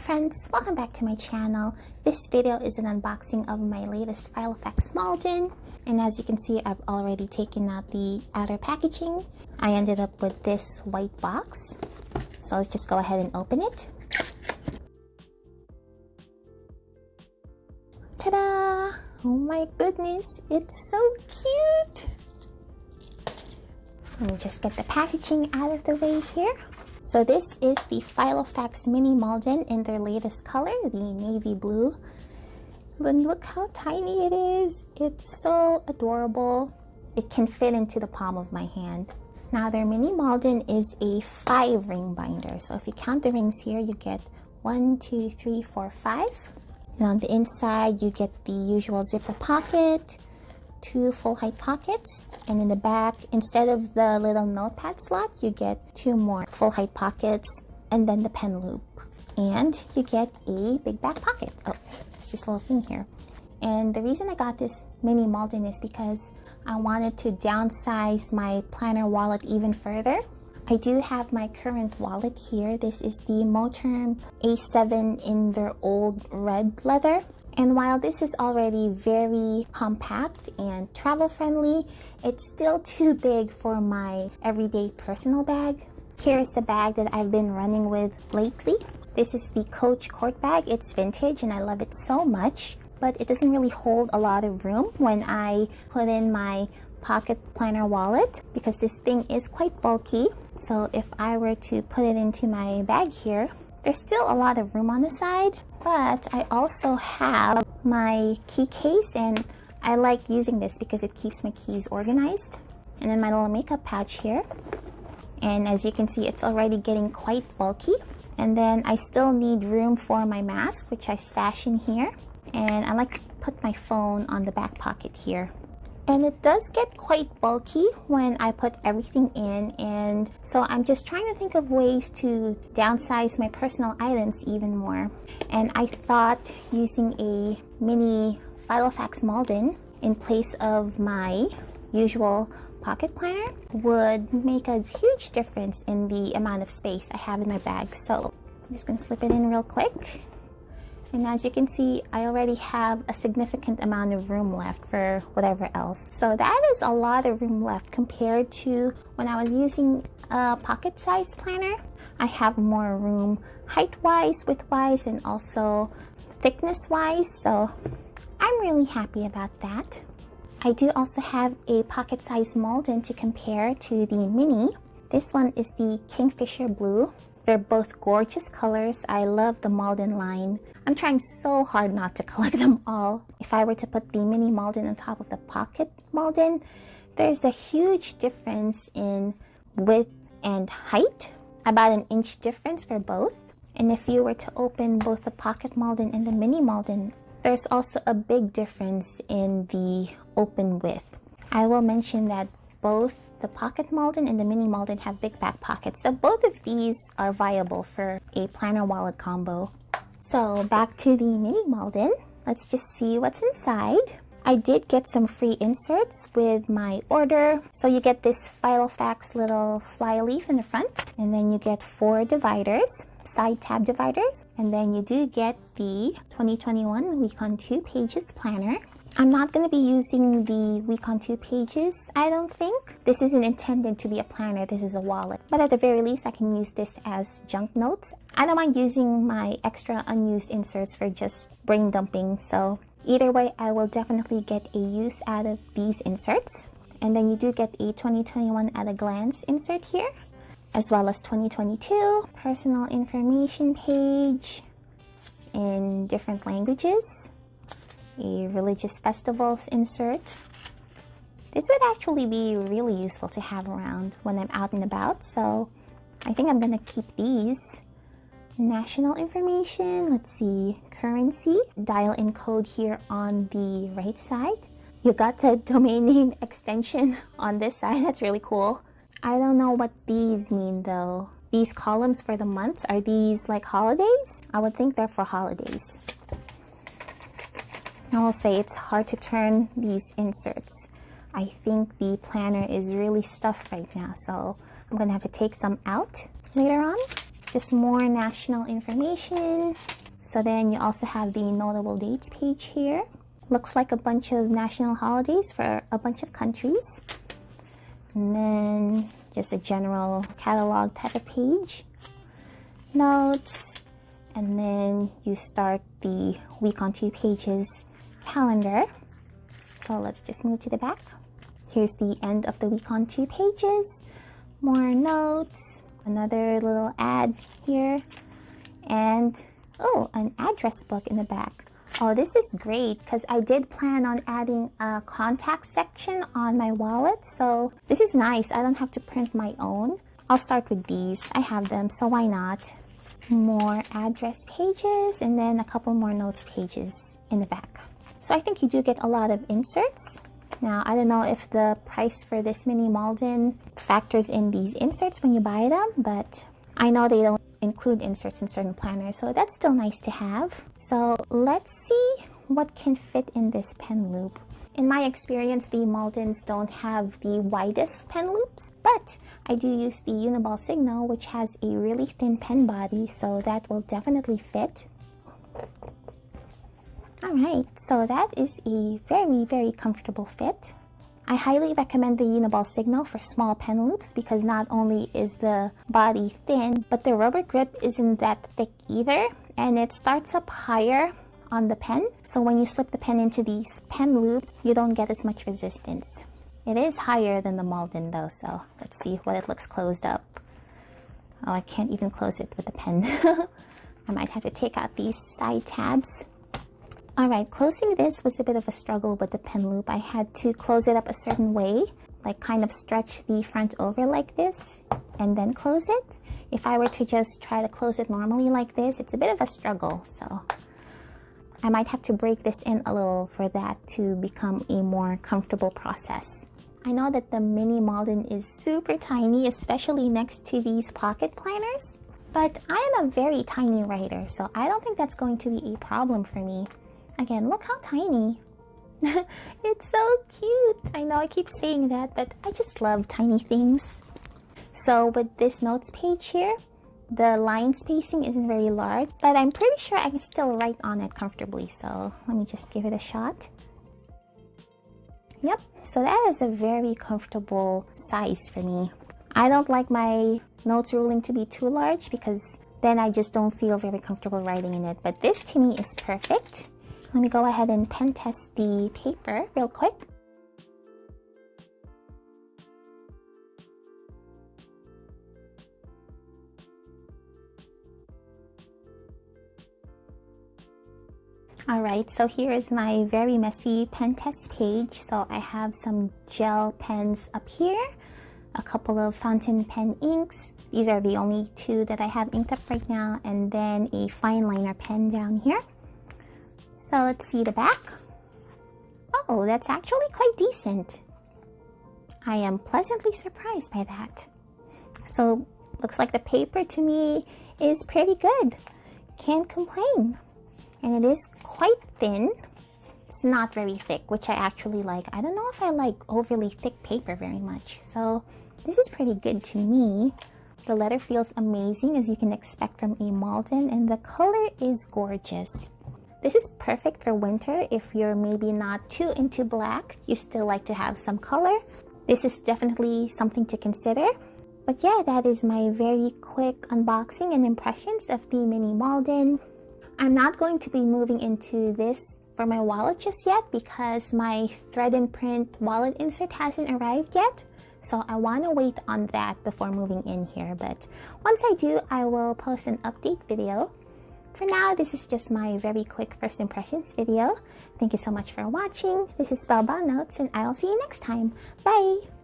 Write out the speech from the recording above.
friends, welcome back to my channel. This video is an unboxing of my latest Filofax Malden, and as you can see, I've already taken out the outer packaging. I ended up with this white box, so let's just go ahead and open it. Ta-da! Oh my goodness, it's so cute! Let me just get the packaging out of the way here. So this is the Filofax Mini Malden in their latest color, the navy blue. And look how tiny it is. It's so adorable. It can fit into the palm of my hand. Now their Mini Malden is a 5-ring binder. So if you count the rings here, you get 1, 2, 3, 4, 5. And on the inside, you get the usual zipper pocket, 2 full height pockets, and in the back, instead of the little notepad slot, you get 2 more full height pockets, and then the pen loop. And you get a big back pocket. Oh, there's this little thing here. And the reason I got this Mini Malden is because I wanted to downsize my planner wallet even further. I do have my current wallet here. This is the Moterm A7 in their old red leather. And while this is already very compact and travel friendly, it's still too big for my everyday personal bag. Here's the bag that I've been running with lately. This is the Coach Court bag. It's vintage and I love it so much, but it doesn't really hold a lot of room when I put in my pocket planner wallet because this thing is quite bulky. So if I were to put it into my bag here, there's still a lot of room on the side. But I also have my key case, and I like using this because it keeps my keys organized. And then my little makeup pouch here. And as you can see, it's already getting quite bulky. And then I still need room for my mask, which I stash in here. And I like to put my phone on the back pocket here. And it does get quite bulky when I put everything in, and so I'm just trying to think of ways to downsize my personal items even more. And I thought using a mini Filofax Malden in place of my usual pocket planner would make a huge difference in the amount of space I have in my bag. So I'm just going to slip it in real quick. And as you can see, I already have a significant amount of room left for whatever else. So that is a lot of room left compared to when I was using a pocket size planner. I have more room height-wise, width-wise, and also thickness-wise. So I'm really happy about that. I do also have a pocket size Malden to compare to the Mini. This one is the Kingfisher Blue. They're both gorgeous colors. I love the Malden line. I'm trying so hard not to collect them all. If I were to put the Mini Malden on top of the pocket Malden, there's a huge difference in width and height, about an inch difference for both. And if you were to open both the pocket Malden and the Mini Malden, there's also a big difference in the open width. I will mention that both the pocket Malden and the Mini Malden have big back pockets, so both of these are viable for a planner wallet combo. So back to the Mini Malden. Let's just see what's inside. I did get some free inserts with my order. So you get this Filofax little fly leaf in the front, and then you get 4 dividers, side tab dividers, and then you do get the 2021 Week on 2 Pages planner. I'm not going to be using the Week on 2 Pages, I don't think. This isn't intended to be a planner, this is a wallet. But at the very least, I can use this as junk notes. I don't mind using my extra unused inserts for just brain dumping. So either way, I will definitely get a use out of these inserts. And then you do get a 2021 at a glance insert here, as well as 2022 personal information page in different languages. A religious festivals insert. This would actually be really useful to have around when I'm out and about, so I think I'm gonna keep these. National information, let's see, currency, dial-in code here on the right side. You got the domain name extension on this side, that's really cool. I don't know what these mean though. These columns for the months, are these like holidays? I would think they're for holidays. I will say it's hard to turn these inserts. I think the planner is really stuffed right now, so I'm gonna have to take some out later on. just more national information. So then you also have the notable dates page here. Looks like a bunch of national holidays for a bunch of countries. And then just a general catalog type of page. Notes. And then you start the week on 2 pages calendar. So let's just move to the back. Here's the end of the week on 2 pages. More notes. Another little ad here. And oh, an address book in the back. Oh, this is great because I did plan on adding a contact section on my wallet. So this is nice. I don't have to print my own. I'll start with these. I have them, so why not? More address pages and then a couple more notes pages in the back. So I think you do get a lot of inserts. Now, I don't know if the price for this mini Malden factors in these inserts when you buy them, but I know they don't include inserts in certain planners, so that's still nice to have. So let's see what can fit in this pen loop. In my experience, the Maldens don't have the widest pen loops, but I do use the Uniball Signal, which has a really thin pen body, so that will definitely fit. Alright, so that is a very, very comfortable fit. I highly recommend the Uniball Signal for small pen loops because not only is the body thin, but the rubber grip isn't that thick either, and it starts up higher on the pen. So when you slip the pen into these pen loops, you don't get as much resistance. It is higher than the Malden though, so let's see what it looks closed up. Oh, I can't even close it with the pen. I might have to take out these side tabs. Alright, closing this was a bit of a struggle with the pen loop. I had to close it up a certain way, like kind of stretch the front over like this and then close it. If I were to just try to close it normally like this, it's a bit of a struggle, so I might have to break this in a little for that to become a more comfortable process. I know that the Mini Malden is super tiny, especially next to these pocket planners, but I am a very tiny writer, so I don't think that's going to be a problem for me. Again, look how tiny. It's so cute. I know I keep saying that, but I just love tiny things. So with this notes page here, the line spacing isn't very large, but I'm pretty sure I can still write on it comfortably. So let me just give it a shot. Yep, so that is a very comfortable size for me. I don't like my notes ruling to be too large because then I just don't feel very comfortable writing in it. But this to me is perfect. Let me go ahead and pen test the paper real quick. Alright, so here is my very messy pen test page. So I have some gel pens up here, a couple of fountain pen inks. These are the only 2 that I have inked up right now, and then a fine liner pen down here. So let's see the back. Oh, that's actually quite decent. I am pleasantly surprised by that. So looks like the paper to me is pretty good. Can't complain. And it is quite thin. It's not very thick, which I actually like. I don't know if I like overly thick paper very much. So this is pretty good to me. The letter feels amazing, as you can expect from a Malden, and the color is gorgeous. This is perfect for winter if you're maybe not too into black. You still like to have some color. This is definitely something to consider. But yeah, that is my very quick unboxing and impressions of the Mini Malden. I'm not going to be moving into this for my wallet just yet because my thread and print wallet insert hasn't arrived yet. So I want to wait on that before moving in here. But once I do, I will post an update video. For now, this is just my very quick first impressions video. Thank you so much for watching. This is Spellbound Notes, and I'll see you next time. Bye!